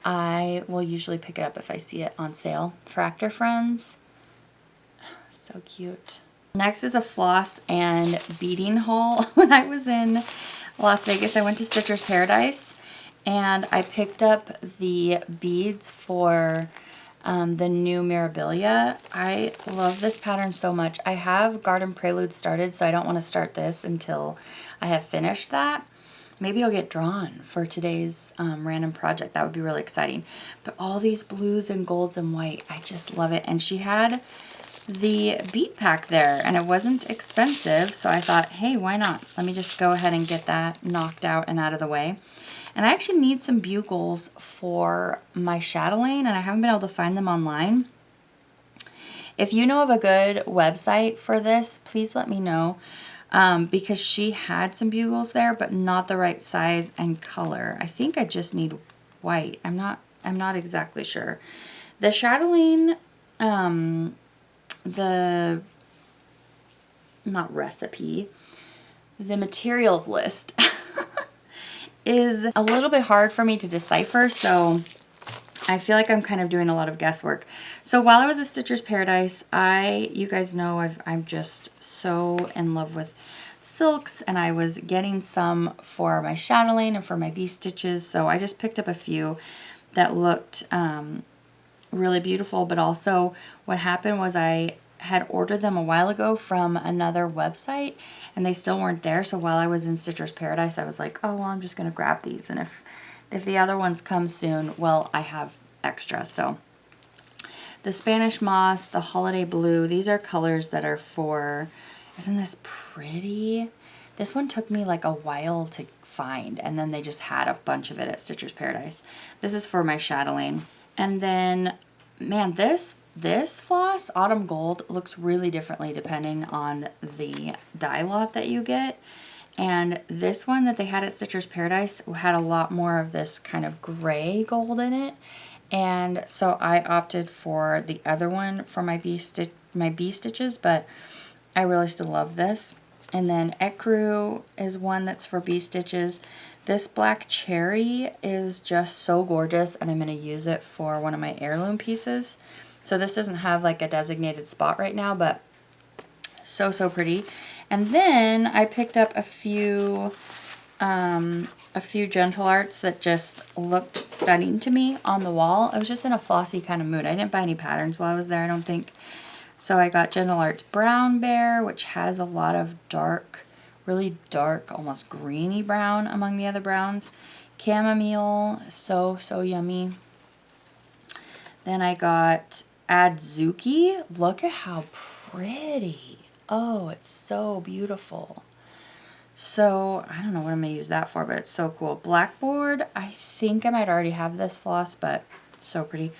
I will usually pick it up if I see it on sale for Actor Friends. So cute. Next is a floss and beading haul. When I was in Las Vegas, I went to Stitcher's Paradise, and I picked up the beads for the new Mirabilia. I love this pattern so much. I have Garden Prelude started, so I don't want to start this until I have finished that. Maybe it'll get drawn for today's random project. That would be really exciting. But all these blues and golds and white, I just love it. And she had the bead pack there, and it wasn't expensive, so I thought, hey, why not? Let me just go ahead and get that knocked out and out of the way. And I actually need some bugles for my chatelaine, and I haven't been able to find them online. If you know of a good website for this, please let me know, because she had some bugles there, but not the right size and color. I think I just need white. I'm not exactly sure. The chatelaine, the materials list is a little bit hard for me to decipher, so I feel like I'm kind of doing a lot of guesswork. So while I was at Stitcher's Paradise, you guys know I'm just so in love with silks, and I was getting some for my chatelaine and for my bee stitches, so I just picked up a few that looked really beautiful. But also what happened was I had ordered them a while ago from another website, and they still weren't there. So while I was in Stitcher's Paradise, I was like, oh, well, I'm just going to grab these. And if the other ones come soon, well, I have extra. So the Spanish Moss, the Holiday Blue, these are colors that are for, isn't this pretty? This one took me like a while to find, and then they just had a bunch of it at Stitcher's Paradise. This is for my chatelaine. And then, man, this floss, Autumn Gold, looks really differently depending on the dye lot that you get. And this one that they had at Stitcher's Paradise had a lot more of this kind of gray gold in it. And so I opted for the other one for my bee stitches, but I really still love this. And then Ecru is one that's for bee stitches. This black cherry is just so gorgeous, and I'm going to use it for one of my heirloom pieces. So this doesn't have like a designated spot right now, but so pretty. And then I picked up a few Gentle Arts that just looked stunning to me on the wall. I was just in a flossy kind of mood. I didn't buy any patterns while I was there, I don't think. So I got Gentle Arts Brown Bear, which has a lot of dark, really dark, almost greeny brown among the other browns. Chamomile, so yummy. Then I got Adzuki. Look at how pretty. Oh, it's so beautiful. So, I don't know what I'm going to use that for, but it's so cool. Blackbird, I think I might already have this floss, but it's so pretty.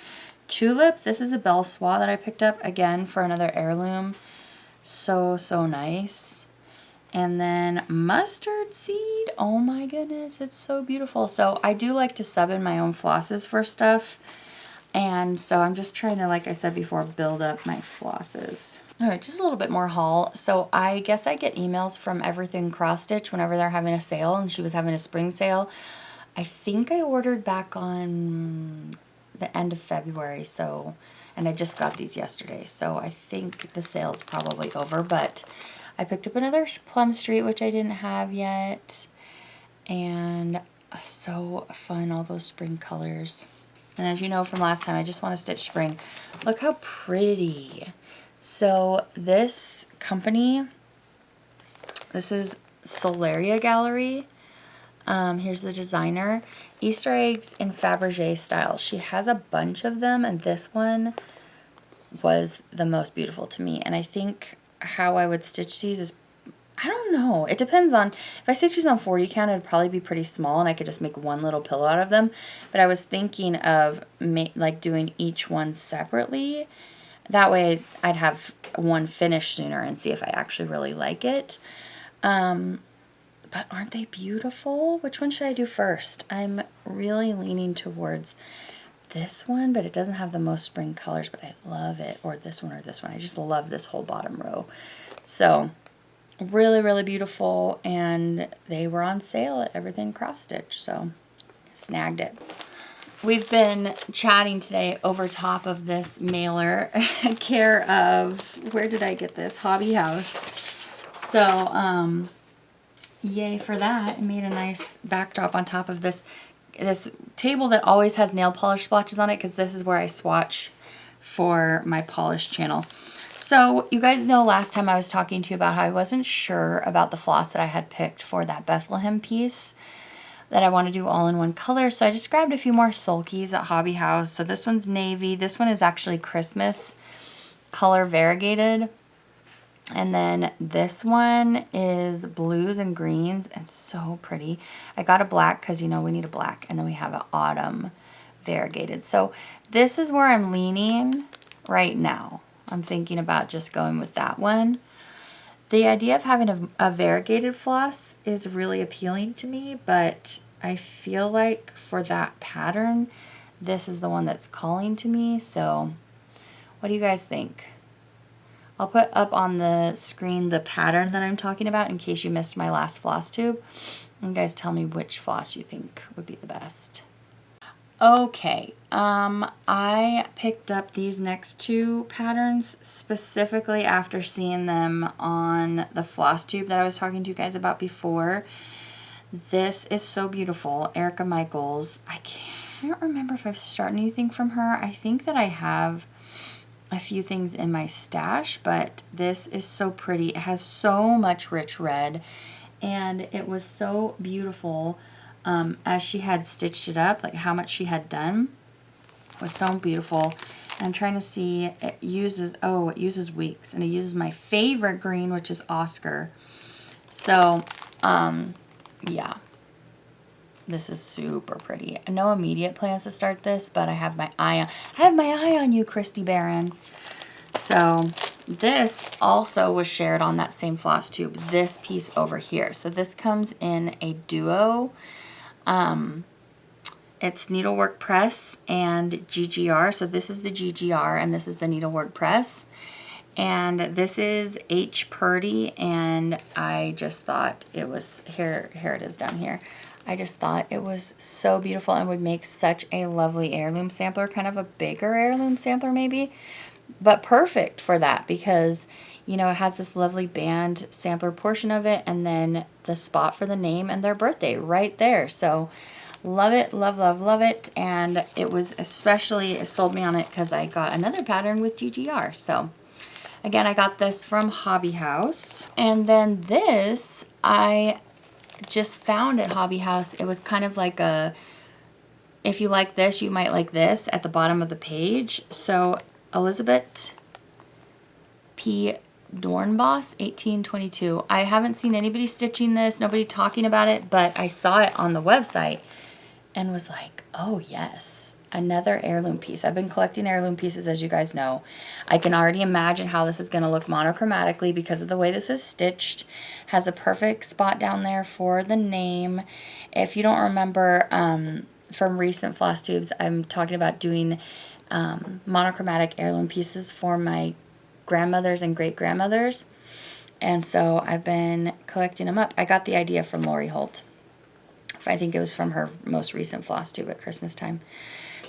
Tulip, this is a Belle Soie that I picked up, again, for another heirloom. So nice. And then Mustard Seed, oh my goodness, it's so beautiful. So, I do like to sub in my own flosses for stuff. And so I'm just trying to, like I said before, build up my flosses. All right, just a little bit more haul. So I guess I get emails from Everything Cross Stitch whenever they're having a sale, and she was having a spring sale. I think I ordered back on the end of February, so, and I just got these yesterday, so I think the sale's probably over, but I picked up another Plum Street, which I didn't have yet, and so fun, all those spring colors. And as you know from last time, I just want to stitch spring. Look how pretty. So this company, this is Solaria Gallery. Here's the designer. Easter eggs in Fabergé style. She has a bunch of them, and this one was the most beautiful to me. And I think how I would stitch these is, I don't know. It depends on, if I stitch these on 40 count, it'd probably be pretty small, and I could just make one little pillow out of them. But I was thinking of like doing each one separately. That way I'd have one finished sooner and see if I actually really like it. But aren't they beautiful? Which one should I do first? I'm really leaning towards this one, but it doesn't have the most spring colors, but I love it. Or this one or this one. I just love this whole bottom row. So really, really beautiful, and they were on sale at Everything Cross Stitch, so snagged it. We've been chatting today over top of this mailer, care of, where did I get this? Hobby House. So, yay for that. I made a nice backdrop on top of this table that always has nail polish splotches on it, because this is where I swatch for my polish channel. So you guys know last time I was talking to you about how I wasn't sure about the floss that I had picked for that Bethlehem piece that I want to do all in one color. So I just grabbed a few more sulkies at Hobby House. So this one's navy. This one is actually Christmas color variegated. And then this one is blues and greens, and so pretty. I got a black because, you know, we need a black. And then we have an autumn variegated. So this is where I'm leaning right now. I'm thinking about just going with that one. The idea of having a variegated floss is really appealing to me, but I feel like for that pattern, this is the one that's calling to me. So what do you guys think? I'll put up on the screen the pattern that I'm talking about in case you missed my last floss tube. You guys tell me which floss you think would be the best. Okay, I picked up these next two patterns specifically after seeing them on the Flosstube that I was talking to you guys about before. This is so beautiful. Erica Michaels. I can't remember if I've started anything from her. I think that I have a few things in my stash, but this is so pretty. It has so much rich red, and it was so beautiful. As she had stitched it up, like how much she had done was so beautiful. And I'm trying to see, it uses Weeks, and it uses my favorite green, which is Oscar. So, yeah, this is super pretty. No immediate plans to start this, but I have my eye on you, Christy Barron. So this also was shared on that same floss tube, this piece over here. So this comes in a duo. It's Needlework Press and GGR. So this is the GGR and this is the Needlework Press. And this is H. Purdy, and I just thought it was, here it is down here. I just thought it was so beautiful and would make such a lovely heirloom sampler, kind of a bigger heirloom sampler maybe, but perfect for that because, you know, it has this lovely band sampler portion of it and then the spot for the name and their birthday right there. So love it, love, love, love it. And it was especially, it sold me on it because I got another pattern with GGR. So again, I got this from Hobby House. And then this, I just found at Hobby House. It was kind of like a, if you like this, you might like this at the bottom of the page. So Elizabeth P. Dornbos, 1822. I haven't seen anybody stitching this, nobody talking about it, but I saw it on the website and was like, oh yes, another heirloom piece. I've been collecting heirloom pieces, as you guys know. I can already imagine how this is going to look monochromatically because of the way this is stitched. Has a perfect spot down there for the name. If you don't remember from recent floss tubes, I'm talking about doing monochromatic heirloom pieces for my grandmothers and great-grandmothers. And so I've been collecting them up. I got the idea from Lori Holt. I think it was from her most recent Flosstube at Christmas time.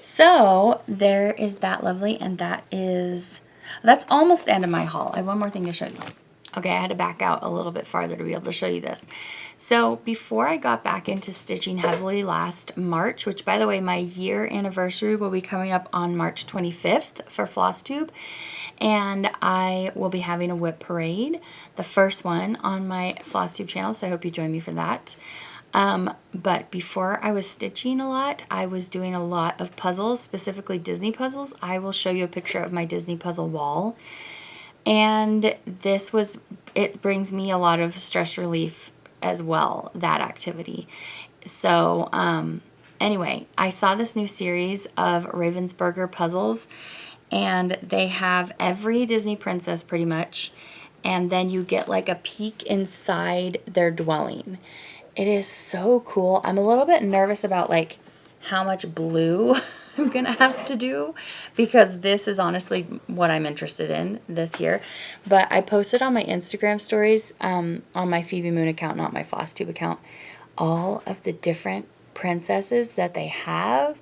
So there is that lovely, and that's almost the end of my haul. I have one more thing to show you. Okay, I had to back out a little bit farther to be able to show you this. So before I got back into stitching heavily last March, which by the way, my year anniversary will be coming up on March 25th for Flosstube, and I will be having a WIP parade, the first one on my Flosstube channel, so I hope you join me for that. But before I was stitching a lot, I was doing a lot of puzzles, specifically Disney puzzles. I will show you a picture of my Disney puzzle wall. And it brings me a lot of stress relief as well, that activity. So, anyway, I saw this new series of Ravensburger puzzles, and they have every Disney princess pretty much, and then you get like a peek inside their dwelling. It is so cool. I'm a little bit nervous about like how much blue I'm gonna have to do, because this is honestly what I'm interested in this year. But I posted on my Instagram stories, on my Phoebe Moon account, not my Flosstube account, all of the different princesses that they have,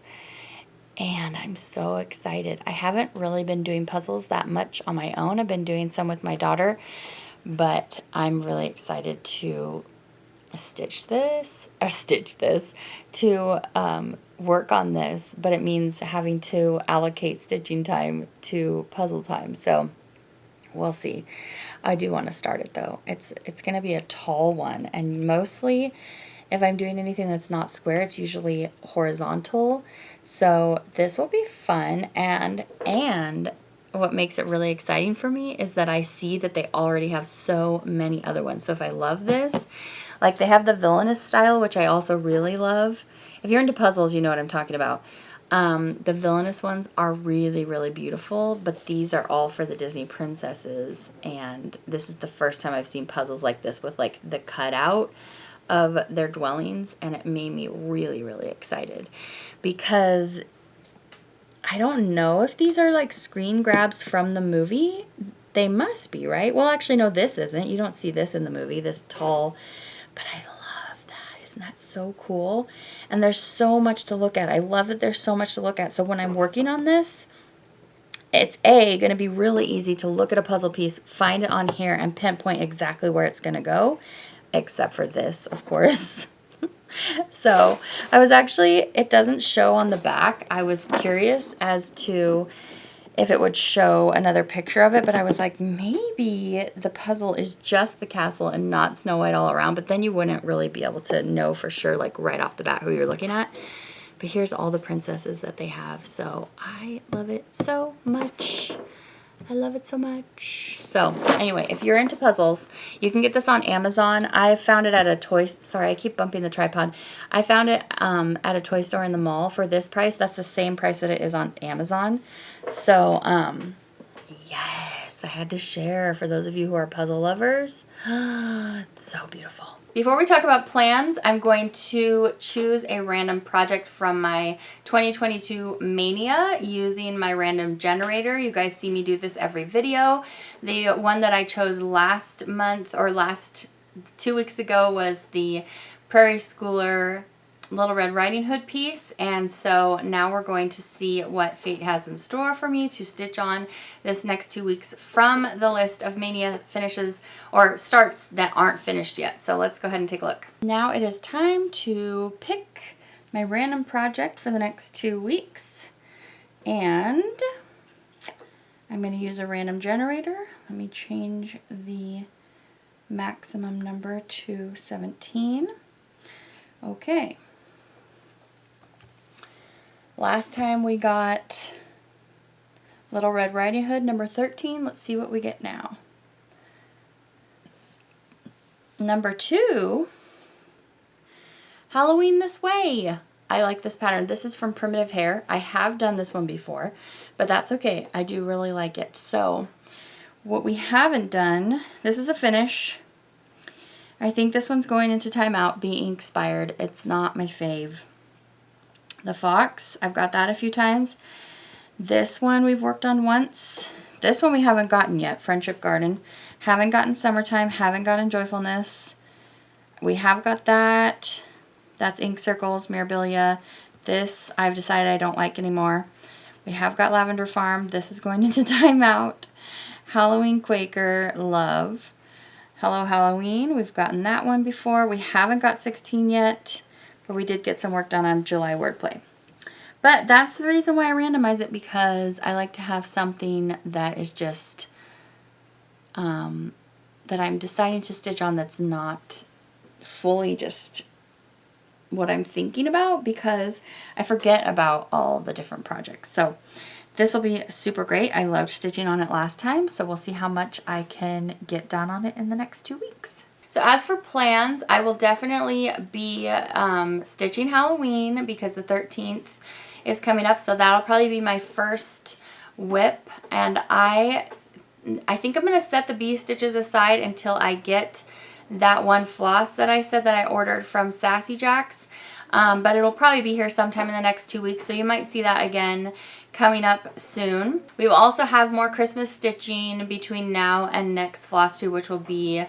and I'm so excited. I haven't really been doing puzzles that much on my own. I've been doing some with my daughter, but I'm really excited to stitch this to work on this, but it means having to allocate stitching time to puzzle time, so we'll see. I do want to start it though. It's gonna be a tall one, and mostly if I'm doing anything that's not square, it's usually horizontal, so this will be fun. And what makes it really exciting for me is that I see that they already have so many other ones. So if I love this, like they have the villainous style, which I also really love. If you're into puzzles, you know what I'm talking about. The villainous ones are really, really beautiful, but these are all for the Disney princesses. And this is the first time I've seen puzzles like this with like the cutout of their dwellings, and it made me really, really excited, because I don't know if these are like screen grabs from the movie. They must be, right? Well, actually, no, this isn't. You don't see this in the movie, this tall. But I love that. Isn't that so cool? And there's so much to look at. I love that there's so much to look at. So when I'm working on this, it's going to be really easy to look at a puzzle piece, find it on here, and pinpoint exactly where it's going to go, except for this, of course. So I was actually, it doesn't show on the back. I was curious as to if it would show another picture of it, but I was like, maybe the puzzle is just the castle and not Snow White all around, but then you wouldn't really be able to know for sure, like right off the bat, who you're looking at. But here's all the princesses that they have, so I love it so much. I love it so much. So anyway, if you're into puzzles, you can get this on Amazon. I found it at a sorry, I keep bumping the tripod. I found it at a toy store in the mall for this price. That's the same price that it is on Amazon. So, yes, I had to share for those of you who are puzzle lovers. It's so beautiful. Before we talk about plans, I'm going to choose a random project from my 2022 Mania using my random generator. You guys see me do this every video. The one that I chose last month, or 2 weeks ago, was the Prairie Schooler Little Red Riding Hood piece, and so now we're going to see what fate has in store for me to stitch on this next 2 weeks from the list of Mania finishes or starts that aren't finished yet. So let's go ahead and take a look. Now it is time to pick my random project for the next 2 weeks, and I'm going to use a random generator. Let me change the maximum number to 17. Okay. Last time we got Little Red Riding Hood number 13. Let's see what we get now. Number 2, Halloween This Way. I like this pattern. This is from Primitive Hair. I have done this one before, but that's okay. I do really like it. So what we haven't done, this is a finish. I think this one's going into timeout, being expired. It's not my fave. The Fox, I've got that a few times. This one we've worked on once. This one we haven't gotten yet, Friendship Garden. Haven't gotten Summertime, haven't gotten Joyfulness. We have got that. That's Ink Circles, Mirabilia. This I've decided I don't like anymore. We have got Lavender Farm. This is going into timeout. Halloween Quaker, Love. Hello Halloween. We've gotten that one before. We haven't got 16 yet, but we did get some work done on July Wordplay. But that's the reason why I randomize it, because I like to have something that is just, that I'm deciding to stitch on that's not fully just what I'm thinking about, because I forget about all the different projects. So this will be super great. I loved stitching on it last time, so we'll see how much I can get done on it in the next 2 weeks. So as for plans, I will definitely be stitching Halloween because the 13th is coming up, so that'll probably be my first WIP, and I think I'm going to set the bee stitches aside until I get that one floss that I said that I ordered from Sassy Jacks, but it'll probably be here sometime in the next 2 weeks, so you might see that again coming up soon. We will also have more Christmas stitching between now and next Flosstube, which will be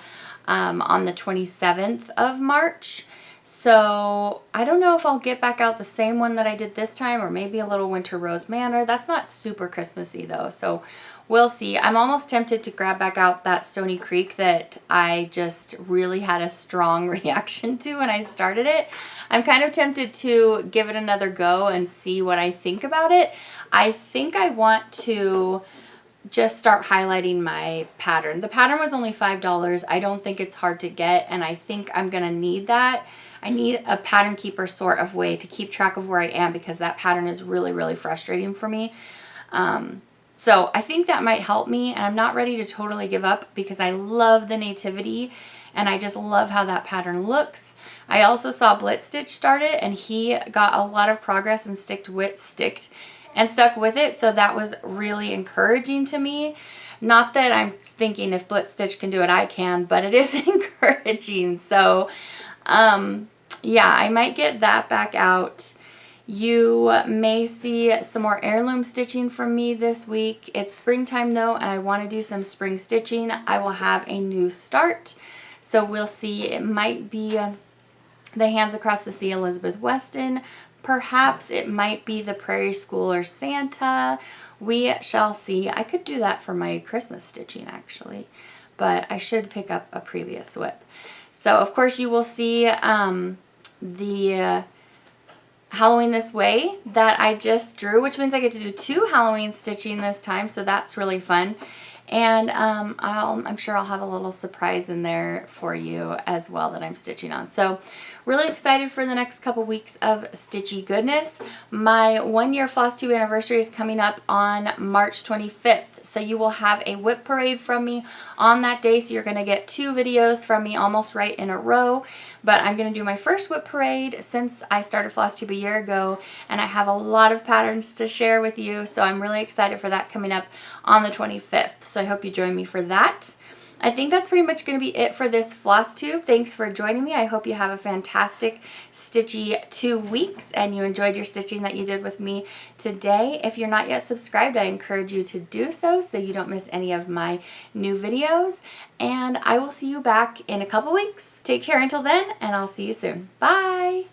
on the 27th of March. So I don't know if I'll get back out the same one that I did this time, or maybe a little Winter Rose Manor. That's not super Christmassy though, so we'll see. I'm almost tempted to grab back out that Stony Creek that I just really had a strong reaction to when I started it. I'm kind of tempted to give it another go and see what I think about it. I think I want to just start highlighting my pattern. The pattern was only $5. I don't think it's hard to get, and I think I'm gonna need that. I need a pattern keeper sort of way to keep track of where I am, because that pattern is really, really frustrating for me. So I think that might help me, and I'm not ready to totally give up because I love the Nativity and I just love how that pattern looks. I also saw Blitz Stitch start it, and he got a lot of progress and stuck with it, so that was really encouraging to me. Not that I'm thinking if Blitz Stitch can do it, I can, but it is encouraging. So yeah, I might get that back out. You may see some more heirloom stitching from me this week. It's springtime though, and I want to do some spring stitching. I will have a new start, so we'll see. It might be the Hands Across the Sea Elizabeth Weston. Perhaps it might be the Prairie School or Santa. We shall see. I could do that for my Christmas stitching actually, but I should pick up a previous WIP. So of course you will see the Halloween This Way that I just drew, which means I get to do 2 Halloween stitching this time, so that's really fun. And I'm sure I'll have a little surprise in there for you as well that I'm stitching on. So really excited for the next couple weeks of stitchy goodness. My 1-year Flosstube anniversary is coming up on March 25th. So you will have a WIP parade from me on that day. So you're going to get 2 videos from me almost right in a row. But I'm going to do my first WIP parade since I started Flosstube a year ago. And I have a lot of patterns to share with you. So I'm really excited for that coming up on the 25th. So I hope you join me for that. I think that's pretty much going to be it for this Flosstube. Thanks for joining me. I hope you have a fantastic stitchy 2 weeks and you enjoyed your stitching that you did with me today. If you're not yet subscribed, I encourage you to do so you don't miss any of my new videos. And I will see you back in a couple weeks. Take care until then, and I'll see you soon. Bye!